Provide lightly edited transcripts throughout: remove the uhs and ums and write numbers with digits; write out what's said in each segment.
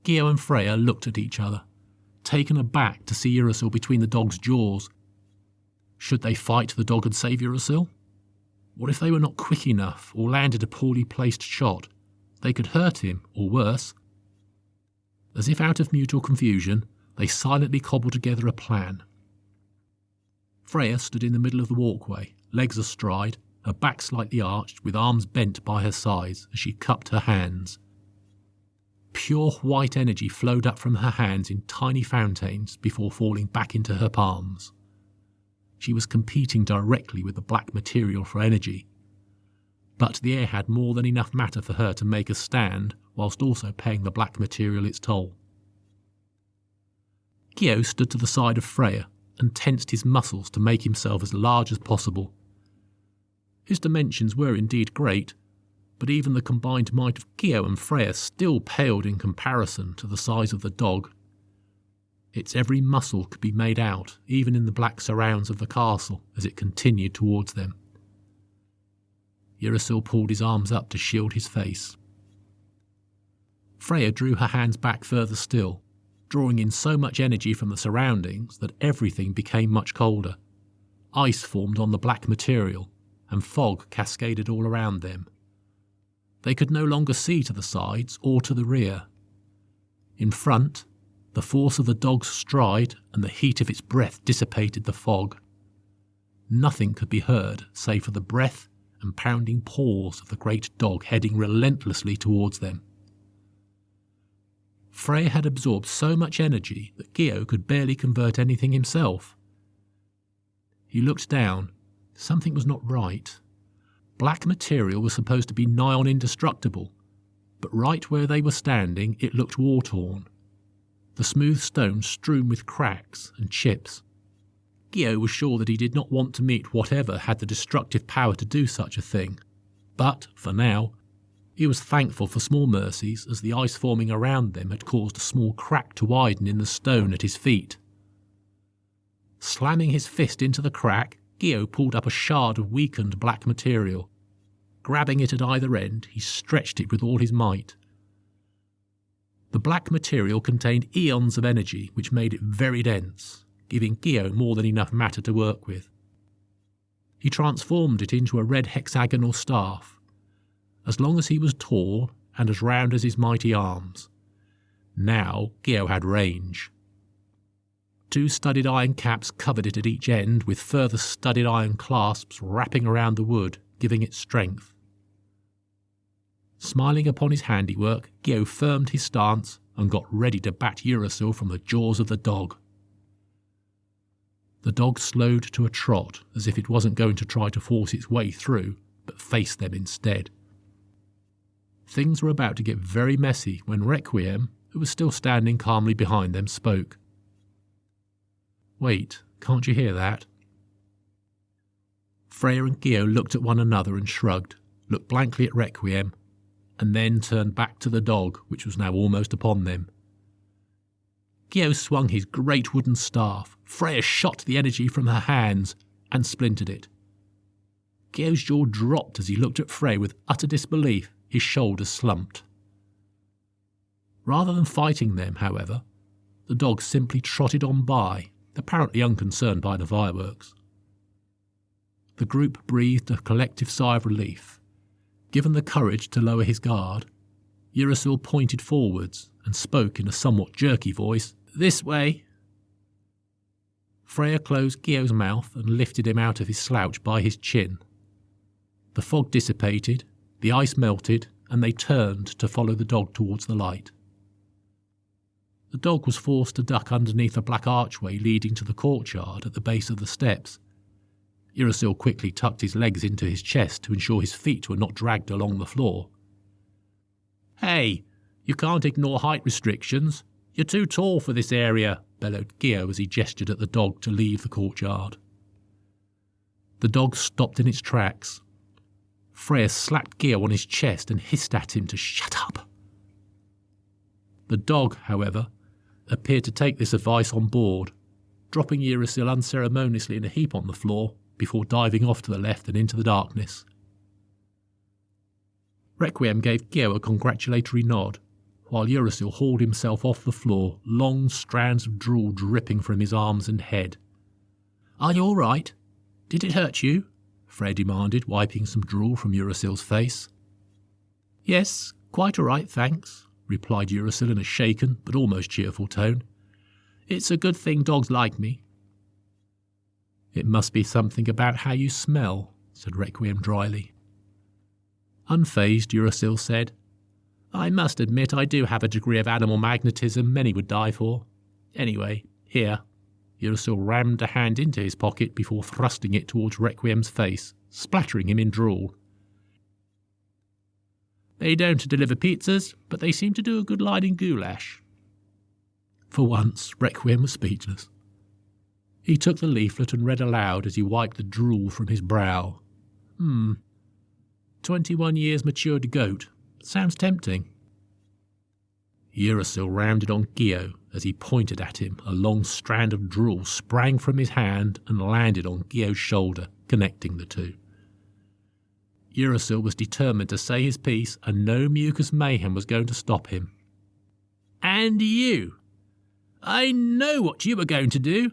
Gio and Freya looked at each other, taken aback to see Urasil between the dog's jaws. Should they fight the dog and save Urasil? What if they were not quick enough or landed a poorly placed shot? They could hurt him, or worse. As if out of mutual confusion, they silently cobbled together a plan. Freya stood in the middle of the walkway, legs astride, her back slightly arched, with arms bent by her sides as she cupped her hands. Pure white energy flowed up from her hands in tiny fountains before falling back into her palms. She was competing directly with the black material for energy, but the air had more than enough matter for her to make a stand whilst also paying the black material its toll. Gio stood to the side of Freya and tensed his muscles to make himself as large as possible. His dimensions were indeed great, but even the combined might of Gio and Freya still paled in comparison to the size of the dog. Its every muscle could be made out, even in the black surrounds of the castle, as it continued towards them. Urasil pulled his arms up to shield his face. Freya drew her hands back further still, drawing in so much energy from the surroundings that everything became much colder. Ice formed on the black material, and fog cascaded all around them. They could no longer see to the sides or to the rear. In front, the force of the dog's stride and the heat of its breath dissipated the fog. Nothing could be heard save for the breath and pounding paws of the great dog heading relentlessly towards them. Freya had absorbed so much energy that Gio could barely convert anything himself. He looked down. Something was not right. Black material was supposed to be nigh on indestructible, but right where they were standing it looked war-torn, the smooth stone strewn with cracks and chips. Gio was sure that he did not want to meet whatever had the destructive power to do such a thing, but, for now, he was thankful for small mercies as the ice forming around them had caused a small crack to widen in the stone at his feet. Slamming his fist into the crack, Gio pulled up a shard of weakened black material. Grabbing it at either end, he stretched it with all his might. The black material contained eons of energy which made it very dense, giving Gio more than enough matter to work with. He transformed it into a red hexagonal staff, as long as he was tall and as round as his mighty arms. Now Gio had range. 2 studded iron caps covered it at each end, with further studded iron clasps wrapping around the wood, giving it strength. Smiling upon his handiwork, Gio firmed his stance and got ready to bat Urasil from the jaws of the dog. The dog slowed to a trot, as if it wasn't going to try to force its way through, but faced them instead. Things were about to get very messy when Requiem, who was still standing calmly behind them, spoke. "Wait, can't you hear that?" Freya and Gio looked at one another and shrugged, looked blankly at Requiem, and then turned back to the dog, which was now almost upon them. Gio swung his great wooden staff. Freya shot the energy from her hands and splintered it. Gio's jaw dropped as he looked at Freya with utter disbelief, his shoulders slumped. Rather than fighting them, however, the dog simply trotted on by, apparently unconcerned by the fireworks. The group breathed a collective sigh of relief. Given the courage to lower his guard, Urasil pointed forwards and spoke in a somewhat jerky voice, "This way." Freya closed Gio's mouth and lifted him out of his slouch by his chin. The fog dissipated, the ice melted, and they turned to follow the dog towards the light. The dog was forced to duck underneath a black archway leading to the courtyard at the base of the steps. Urasil quickly tucked his legs into his chest to ensure his feet were not dragged along the floor. "Hey, you can't ignore height restrictions. You're too tall for this area," bellowed Gio as he gestured at the dog to leave the courtyard. The dog stopped in its tracks. Freya slapped Gio on his chest and hissed at him to shut up. The dog, however, appeared to take this advice on board, dropping Urasil unceremoniously in a heap on the floor before diving off to the left and into the darkness. Requiem gave Gio a congratulatory nod, while Uracil hauled himself off the floor, long strands of drool dripping from his arms and head. "Are you all right? Did it hurt you?" Freya demanded, wiping some drool from Uracil's face. "Yes, quite all right, thanks," replied Uracil in a shaken but almost cheerful tone. "It's a good thing dogs like me." "It must be something about how you smell," said Requiem dryly. Unfazed, Uracil said, "I must admit I do have a degree of animal magnetism many would die for. Anyway, here." Uracil rammed a hand into his pocket before thrusting it towards Requiem's face, splattering him in drool. "They don't deliver pizzas, but they seem to do a good line in goulash." For once, Requiem was speechless. He took the leaflet and read aloud as he wiped the drool from his brow. 21 years matured goat. Sounds tempting." Uracil rounded on Gio as he pointed at him. A long strand of drool sprang from his hand and landed on Gio's shoulder, connecting the two. Uracil was determined to say his piece, and no mucus mayhem was going to stop him. "And you! I know what you were going to do.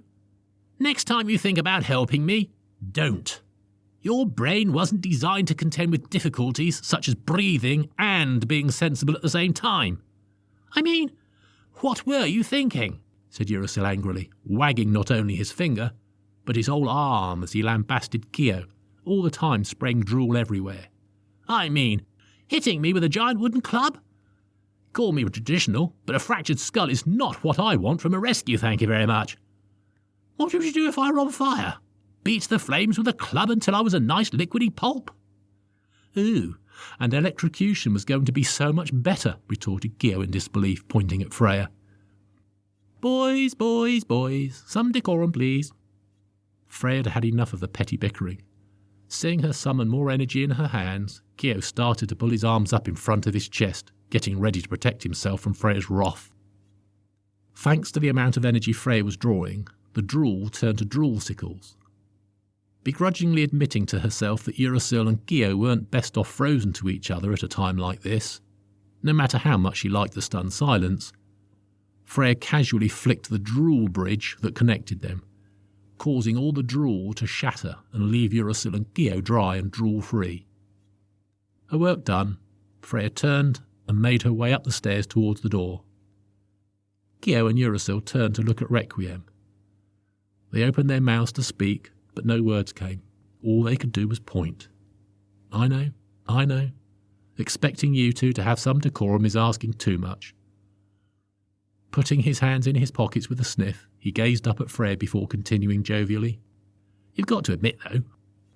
Next time you think about helping me, don't. Your brain wasn't designed to contend with difficulties such as breathing and being sensible at the same time. I mean, what were you thinking?" said Uracil angrily, wagging not only his finger, but his whole arm as he lambasted Gio, all the time spraying drool everywhere. "I mean, hitting me with a giant wooden club? Call me traditional, but a fractured skull is not what I want from a rescue, thank you very much. What would you do if I were on fire? Beat the flames with a club until I was a nice liquidy pulp?" "Ooh, and electrocution was going to be so much better," retorted Gio in disbelief, pointing at Freya. "Boys, boys, boys, some decorum, please." Freya had had enough of the petty bickering. Seeing her summon more energy in her hands, Gio started to pull his arms up in front of his chest, getting ready to protect himself from Freya's wrath. Thanks to the amount of energy Freya was drawing, the drool turned to drool sickles. Begrudgingly admitting to herself that Uracil and Gio weren't best off frozen to each other at a time like this, no matter how much she liked the stunned silence, Freya casually flicked the drool bridge that connected them, causing all the drool to shatter and leave Uracil and Gio dry and drool-free. Her work done, Freya turned and made her way up the stairs towards the door. Gio and Uracil turned to look at Requiem. They opened their mouths to speak, but no words came. All they could do was point. I know. Expecting you two to have some decorum is asking too much." Putting his hands in his pockets with a sniff, he gazed up at Freya before continuing jovially. "You've got to admit, though,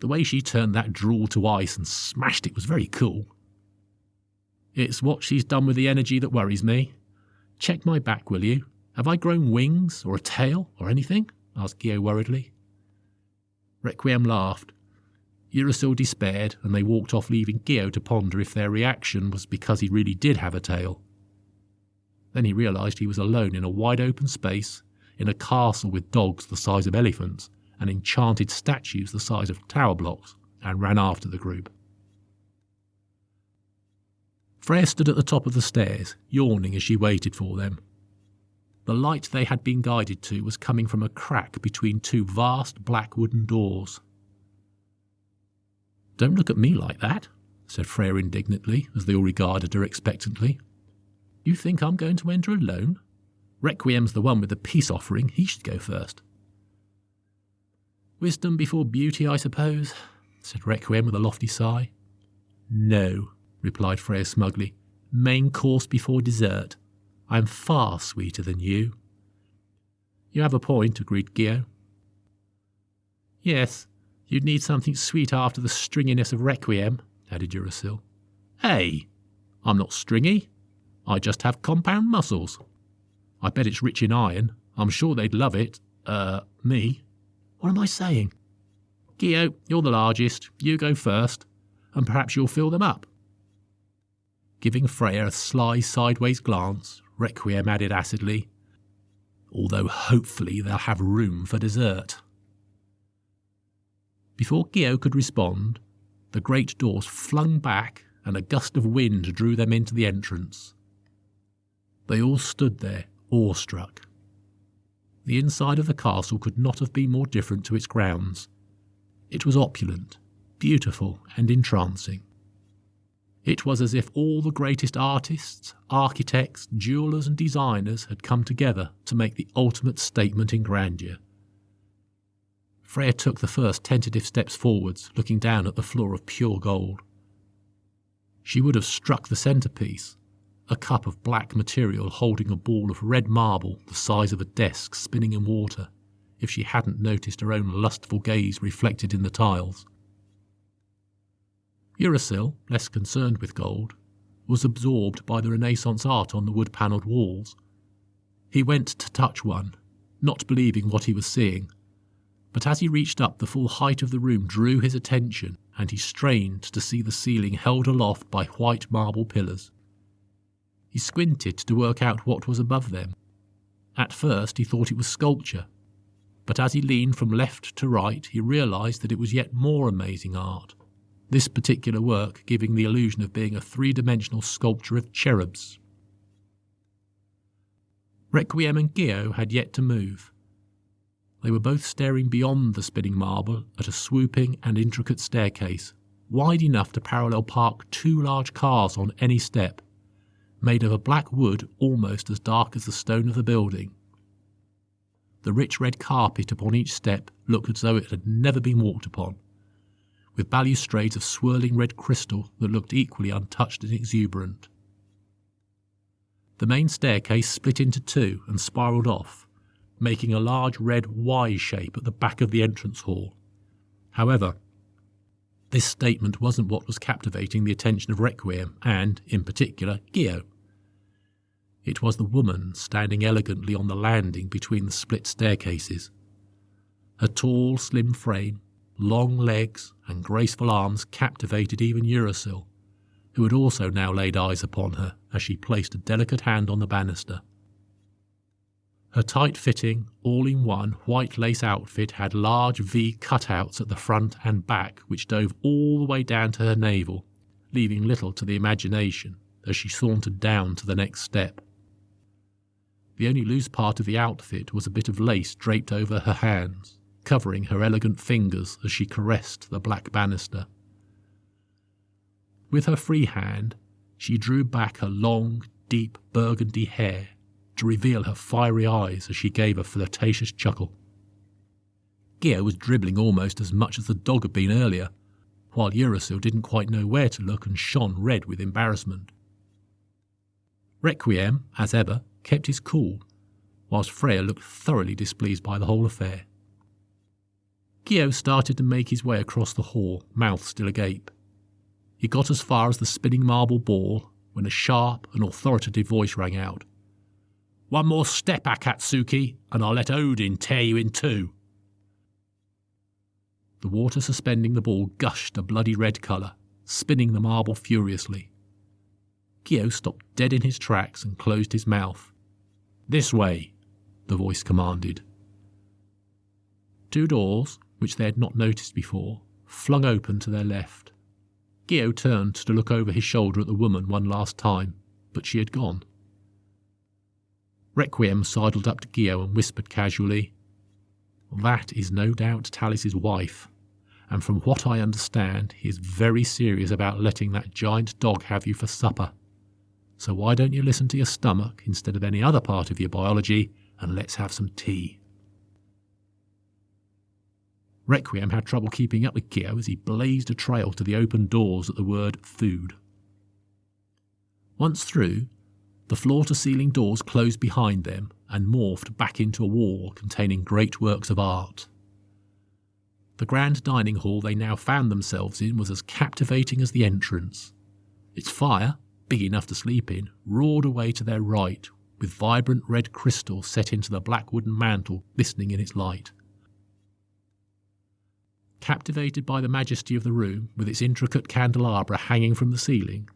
the way she turned that drool to ice and smashed it was very cool." "It's what she's done with the energy that worries me. Check my back, will you? Have I grown wings, or a tail, or anything?" asked Gio worriedly. Requiem laughed. Uracil despaired, and they walked off, leaving Gio to ponder if their reaction was because he really did have a tail. Then he realised he was alone in a wide-open space, in a castle with dogs the size of elephants, and enchanted statues the size of tower blocks, and ran after the group. Freya stood at the top of the stairs, yawning as she waited for them. The light they had been guided to was coming from a crack between two vast black wooden doors. "Don't look at me like that," said Freya indignantly, as they all regarded her expectantly. "You think I'm going to enter alone? Requiem's the one with the peace offering. He should go first." "Wisdom before beauty, I suppose," said Requiem with a lofty sigh. "No," replied Freya smugly. "Main course before dessert. I'm far sweeter than you." "You have a point," agreed Gio. "Yes, you'd need something sweet after the stringiness of Requiem," added Uracil. "Hey, I'm not stringy. I just have compound muscles. I bet it's rich in iron. I'm sure they'd love it. Me. What am I saying? Gio, you're the largest. You go first, and perhaps you'll fill them up." Giving Freya a sly sideways glance, Requiem added acidly, "Although hopefully they'll have room for dessert." Before Gio could respond, the great doors flung back and a gust of wind drew them into the entrance. They all stood there, awestruck. The inside of the castle could not have been more different to its grounds. It was opulent, beautiful and entrancing. It was as if all the greatest artists, architects, jewellers and designers had come together to make the ultimate statement in grandeur. Freya took the first tentative steps forwards, looking down at the floor of pure gold. She would have struck the centrepiece, a cup of black material holding a ball of red marble the size of a desk spinning in water, if she hadn't noticed her own lustful gaze reflected in the tiles. Urasil, less concerned with gold, was absorbed by the Renaissance art on the wood-panelled walls. He went to touch one, not believing what he was seeing, but as he reached up the full height of the room drew his attention, and he strained to see the ceiling held aloft by white marble pillars. He squinted to work out what was above them. At first he thought it was sculpture, but as he leaned from left to right he realised that it was yet more amazing art, this particular work giving the illusion of being a three-dimensional sculpture of cherubs. Requiem and Gio had yet to move. They were both staring beyond the spinning marble at a swooping and intricate staircase, wide enough to parallel park 2 large cars on any step, made of a black wood almost as dark as the stone of the building. The rich red carpet upon each step looked as though it had never been walked upon, with balustrades of swirling red crystal that looked equally untouched and exuberant. The main staircase split into 2 and spiralled off, making a large red Y shape at the back of the entrance hall. However, this statement wasn't what was captivating the attention of Requiem and, in particular, Gio. It was the woman standing elegantly on the landing between the split staircases. Her tall, slim frame, long legs and graceful arms captivated even Urasil, who had also now laid eyes upon her as she placed a delicate hand on the banister. Her tight-fitting, all-in-one white lace outfit had large V cutouts at the front and back which dove all the way down to her navel, leaving little to the imagination as she sauntered down to the next step. The only loose part of the outfit was a bit of lace draped over her hands, covering her elegant fingers as she caressed the black banister. With her free hand, she drew back her long, deep burgundy hair to reveal her fiery eyes as she gave a flirtatious chuckle. Gio was dribbling almost as much as the dog had been earlier, while Urasil didn't quite know where to look and shone red with embarrassment. Requiem, as ever, kept his cool, whilst Freya looked thoroughly displeased by the whole affair. Gio started to make his way across the hall, mouth still agape. He got as far as the spinning marble ball when a sharp and authoritative voice rang out. "One more step, Akatsuki, and I'll let Odin tear you in 2. The water suspending the ball gushed a bloody red colour, spinning the marble furiously. Gio stopped dead in his tracks and closed his mouth. "This way," the voice commanded. 2 doors, which they had not noticed before, flung open to their left. Gio turned to look over his shoulder at the woman one last time, but she had gone. Requiem sidled up to Gio and whispered casually, "That is no doubt Talis's wife, and from what I understand, he is very serious about letting that giant dog have you for supper. So why don't you listen to your stomach instead of any other part of your biology, and let's have some tea." Requiem had trouble keeping up with Gio as he blazed a trail to the open doors at the word food. Once through, the floor-to-ceiling doors closed behind them and morphed back into a wall containing great works of art. The grand dining hall they now found themselves in was as captivating as the entrance. Its fire, big enough to sleep in, roared away to their right, with vibrant red crystal set into the black wooden mantle glistening in its light. Captivated by the majesty of the room, with its intricate candelabra hanging from the ceiling,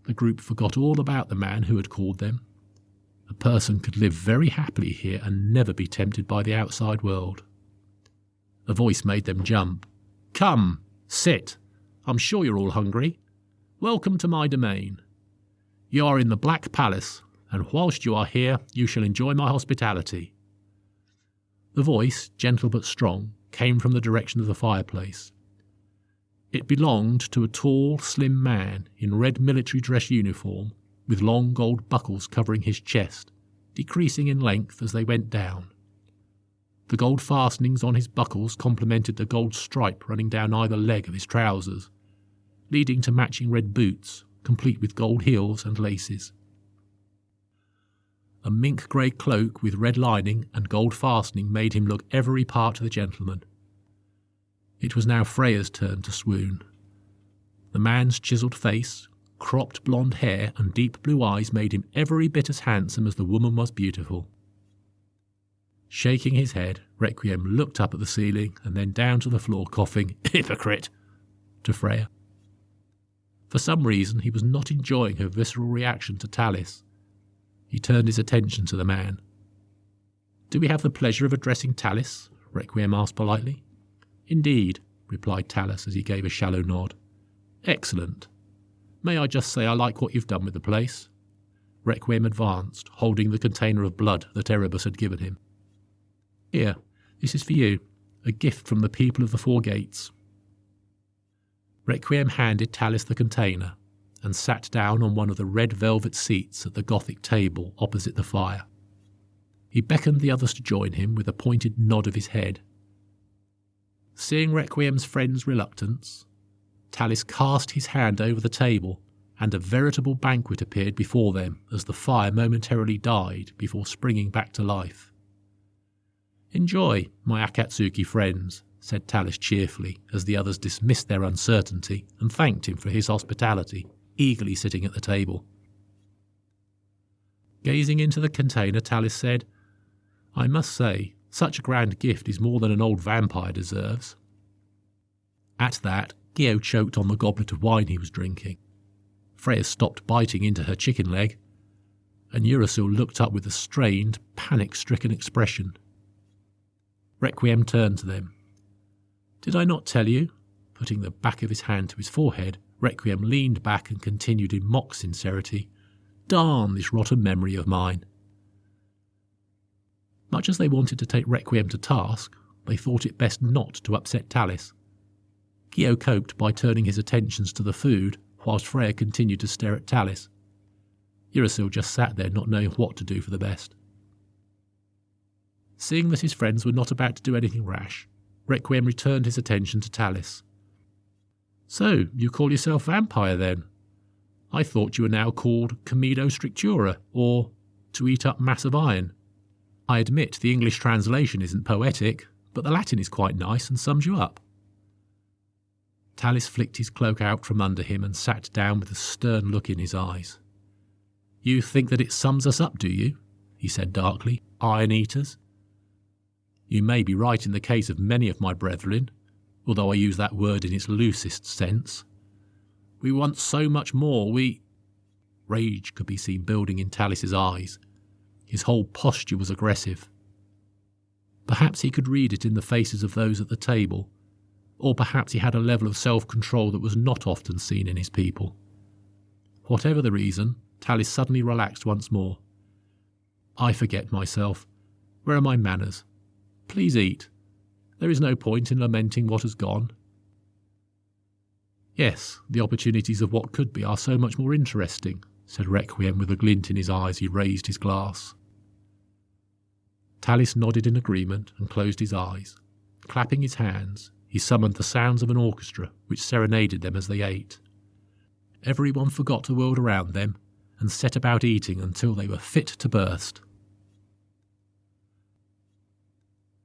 the group forgot all about the man who had called them. A person could live very happily here and never be tempted by the outside world. A voice made them jump. "Come, sit. I'm sure you're all hungry. Welcome to my domain. You are in the Black Palace, and whilst you are here, you shall enjoy my hospitality." The voice, gentle but strong, came from the direction of the fireplace. It belonged to a tall, slim man in red military dress uniform, with long gold buckles covering his chest, decreasing in length as they went down. The gold fastenings on his buckles complemented the gold stripe running down either leg of his trousers, leading to matching red boots, complete with gold heels and laces. A mink-grey cloak with red lining and gold fastening made him look every part of the gentleman. It was now Freya's turn to swoon. The man's chiselled face, cropped blonde hair and deep blue eyes made him every bit as handsome as the woman was beautiful. Shaking his head, Requiem looked up at the ceiling and then down to the floor, coughing, "Hypocrite!" to Freya. For some reason he was not enjoying her visceral reaction to Talis. He turned his attention to the man. "Do we have the pleasure of addressing Talis?" Requiem asked politely. "Indeed," replied Talis as he gave a shallow nod. "Excellent. May I just say I like what you've done with the place?" Requiem advanced, holding the container of blood that Erebus had given him. "Here, this is for you, a gift from the people of the Four Gates." Requiem handed Talis the container and sat down on one of the red velvet seats at the Gothic table opposite the fire. He beckoned the others to join him with a pointed nod of his head. Seeing Requiem's friend's reluctance, Talis cast his hand over the table, and a veritable banquet appeared before them as the fire momentarily died before springing back to life. "Enjoy, my Akatsuki friends," said Talis cheerfully as the others dismissed their uncertainty and thanked him for his hospitality, eagerly sitting at the table. Gazing into the container, Talis said, "I must say, such a grand gift is more than an old vampire deserves." At that, Gio choked on the goblet of wine he was drinking. Freya stopped biting into her chicken leg, and Urasul looked up with a strained, panic-stricken expression. Requiem turned to them. "Did I not tell you?" Putting the back of his hand to his forehead, Requiem leaned back and continued in mock sincerity, "Darn this rotten memory of mine." Much as they wanted to take Requiem to task, they thought it best not to upset Talis. Gio coped by turning his attentions to the food, whilst Freya continued to stare at Talis. Urasil just sat there not knowing what to do for the best. Seeing that his friends were not about to do anything rash, Requiem returned his attention to Talis. "So, you call yourself vampire then? I thought you were now called Comedo Strictura, or to eat up mass of iron. I admit the English translation isn't poetic, but the Latin is quite nice and sums you up." Talis flicked his cloak out from under him and sat down with a stern look in his eyes. "You think that it sums us up, do you?" he said darkly. "Iron-eaters? You may be right in the case of many of my brethren, although I use that word in its loosest sense. We want so much more, Rage could be seen building in Talis's eyes. His whole posture was aggressive. Perhaps he could read it in the faces of those at the table, or perhaps he had a level of self-control that was not often seen in his people. Whatever the reason, Talis suddenly relaxed once more. "I forget myself. Where are my manners? Please eat. There is no point in lamenting what has gone." "Yes, the opportunities of what could be are so much more interesting," said Requiem with a glint in his eye as he raised his glass. Talis nodded in agreement and closed his eyes. Clapping his hands, he summoned the sounds of an orchestra which serenaded them as they ate. Everyone forgot the world around them and set about eating until they were fit to burst.